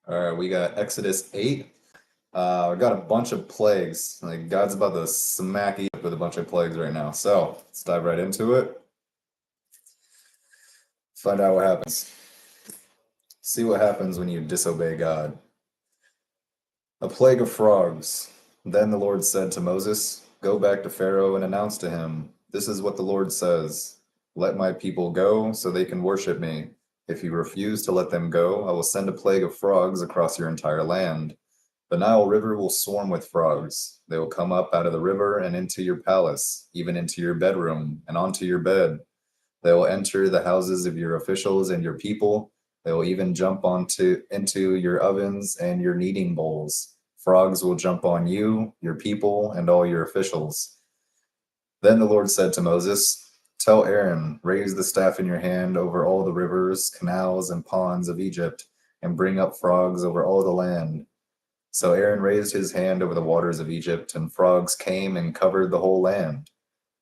All right, we got Exodus 8. We got a bunch of plagues. Like God's about to smack Egypt with a bunch of plagues right now. So let's dive right into it. Find out what happens. See what happens when you disobey God. A plague of frogs. Then the Lord said to Moses, "Go back to Pharaoh and announce to him, 'This is what the Lord says. Let my people go so they can worship me. If you refuse to let them go, I will send a plague of frogs across your entire land. The Nile River will swarm with frogs. They will come up out of the river and into your palace, even into your bedroom and onto your bed. They will enter the houses of your officials and your people. They will even jump into your ovens and your kneading bowls. Frogs will jump on you, your people, and all your officials." Then the Lord said to Moses, "Tell Aaron, raise the staff in your hand over all the rivers, canals, and ponds of Egypt, and bring up frogs over all the land." So Aaron raised his hand over the waters of Egypt, and frogs came and covered the whole land.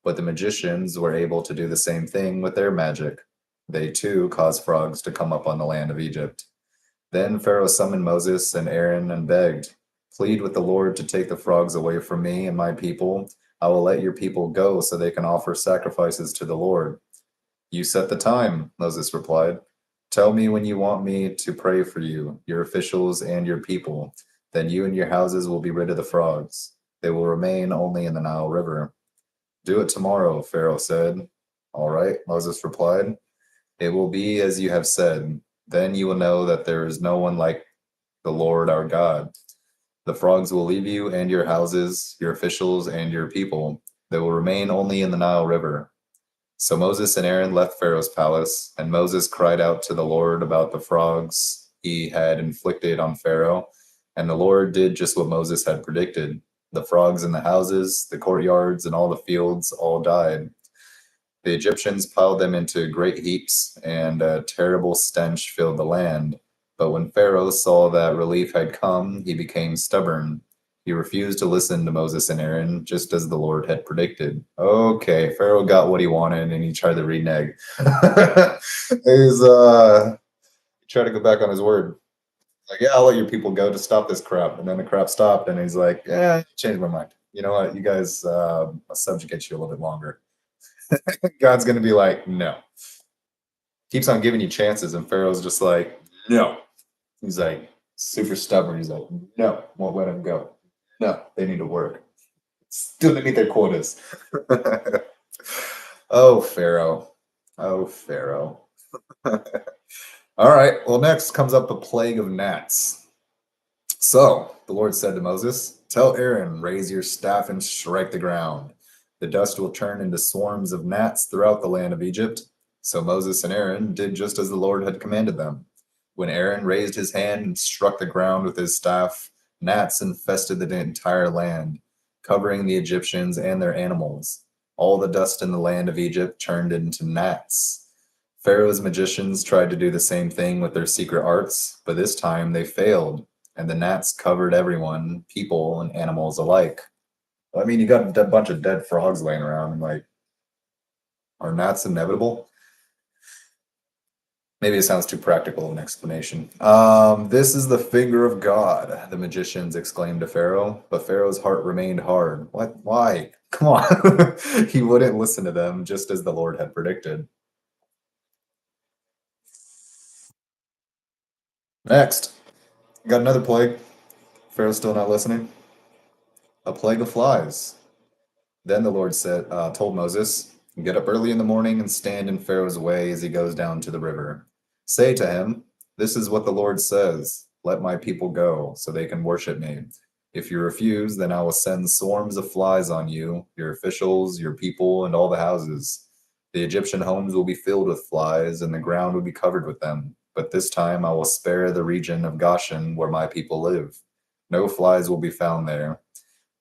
But the magicians were able to do the same thing with their magic. They too caused frogs to come up on the land of Egypt. Then Pharaoh summoned Moses and Aaron and begged, "Plead with the Lord to take the frogs away from me and my people. I will let your people go so they can offer sacrifices to the Lord." "You set the time," Moses replied. "Tell me when you want me to pray for you, your officials, and your people. Then you and your houses will be rid of the frogs. They will remain only in the Nile River." "Do it tomorrow," Pharaoh said. "All right," Moses replied. "It will be as you have said. Then you will know that there is no one like the Lord our God. The frogs will leave you and your houses, your officials, and your people. They will remain only in the Nile River." So Moses and Aaron left Pharaoh's palace, and Moses cried out to the Lord about the frogs he had inflicted on Pharaoh, and the Lord did just what Moses had predicted. The frogs in the houses, the courtyards, and all the fields all died. The Egyptians piled them into great heaps, and a terrible stench filled the land. But when Pharaoh saw that relief had come, he became stubborn. He refused to listen to Moses and Aaron, just as the Lord had predicted. Okay, Pharaoh got what he wanted, and he tried to renege. He tried to go back on his word. Like, "Yeah, I'll let your people go to stop this crap." And then the crap stopped, and he's like, "Yeah, changed my mind. You know what? You guys, I'll subjugate you a little bit longer." God's going to be like, "No." Keeps on giving you chances, and Pharaoh's just like, "No." He's like super stubborn. He's like, "No, won't let him go. No, they need to work. Still to meet their quotas." Oh, Pharaoh. Oh, Pharaoh. All right. Well, next comes up the plague of gnats. So the Lord said to Moses, "Tell Aaron, raise your staff and strike the ground. The dust will turn into swarms of gnats throughout the land of Egypt." So Moses and Aaron did just as the Lord had commanded them. When Aaron raised his hand and struck the ground with his staff, gnats infested the entire land, covering the Egyptians and their animals. All the dust in the land of Egypt turned into gnats. Pharaoh's magicians tried to do the same thing with their secret arts, but this time they failed, and the gnats covered everyone, people and animals alike. I mean, you got a bunch of dead frogs laying around, and like, are gnats inevitable? Maybe it sounds too practical of an explanation. "This is the finger of God," the magicians exclaimed to Pharaoh, but Pharaoh's heart remained hard. What? Why? Come on. He wouldn't listen to them, just as the Lord had predicted. Next, got another plague. Pharaoh's still not listening. A plague of flies. Then the Lord told Moses, "Get up early in the morning and stand in Pharaoh's way as he goes down to the river. Say to him, 'This is what the Lord says. Let my people go, so they can worship me. If you refuse, then I will send swarms of flies on you, your officials, your people, and all the houses. The Egyptian homes will be filled with flies, and the ground will be covered with them. But this time I will spare the region of Goshen where my people live. No flies will be found there.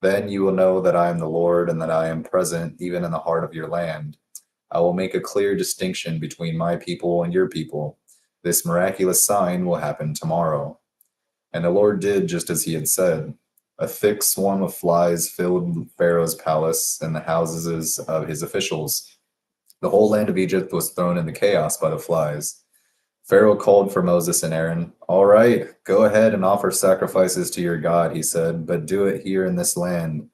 Then you will know that I am the Lord and that I am present even in the heart of your land. I will make a clear distinction between my people and your people. This miraculous sign will happen tomorrow." And the Lord did just as he had said. A thick swarm of flies filled Pharaoh's palace and the houses of his officials. The whole land of Egypt was thrown into chaos by the flies. Pharaoh called for Moses and Aaron. All right, go ahead and offer sacrifices to your God, he said, but do it here in this land.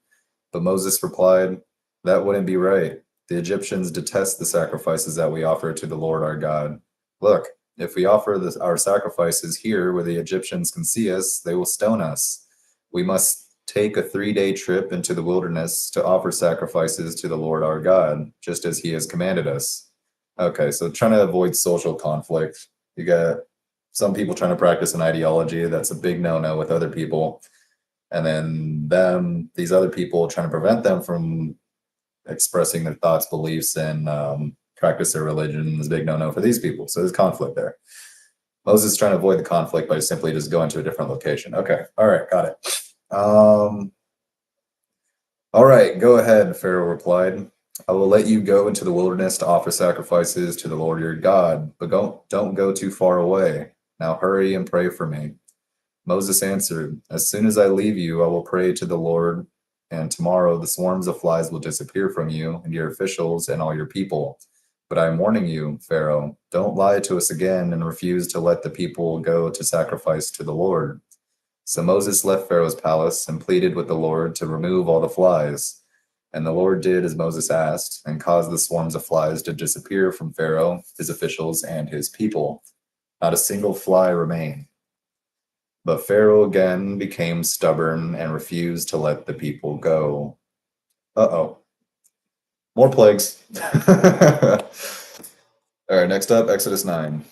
But Moses replied, that wouldn't be right. The Egyptians detest the sacrifices that we offer to the Lord our God. Look, if we offer our sacrifices here where the Egyptians can see us, they will stone us. We must take a 3-day trip into the wilderness to offer sacrifices to the Lord our God, just as he has commanded us. Okay, so trying to avoid social conflict. You got some people trying to practice an ideology that's a big no-no with other people, and then these other people trying to prevent them from expressing their thoughts, beliefs, and practice their religion is a big no-no for these people. So there's conflict there. Moses is trying to avoid the conflict by simply just going to a different location. Okay, all right, got it. All right, go ahead, Pharaoh replied. I will let you go into the wilderness to offer sacrifices to the Lord your God, but don't go too far away. Now hurry and pray for me. Moses answered, as soon as I leave you, I will pray to the Lord, and tomorrow the swarms of flies will disappear from you and your officials and all your people. But I am warning you, Pharaoh, don't lie to us again and refuse to let the people go to sacrifice to the Lord. So Moses left Pharaoh's palace and pleaded with the Lord to remove all the flies. And the Lord did as Moses asked and caused the swarms of flies to disappear from Pharaoh, his officials, and his people. Not a single fly remained. But Pharaoh again became stubborn and refused to let the people go. Uh-oh. More plagues. All right, next up, Exodus 9.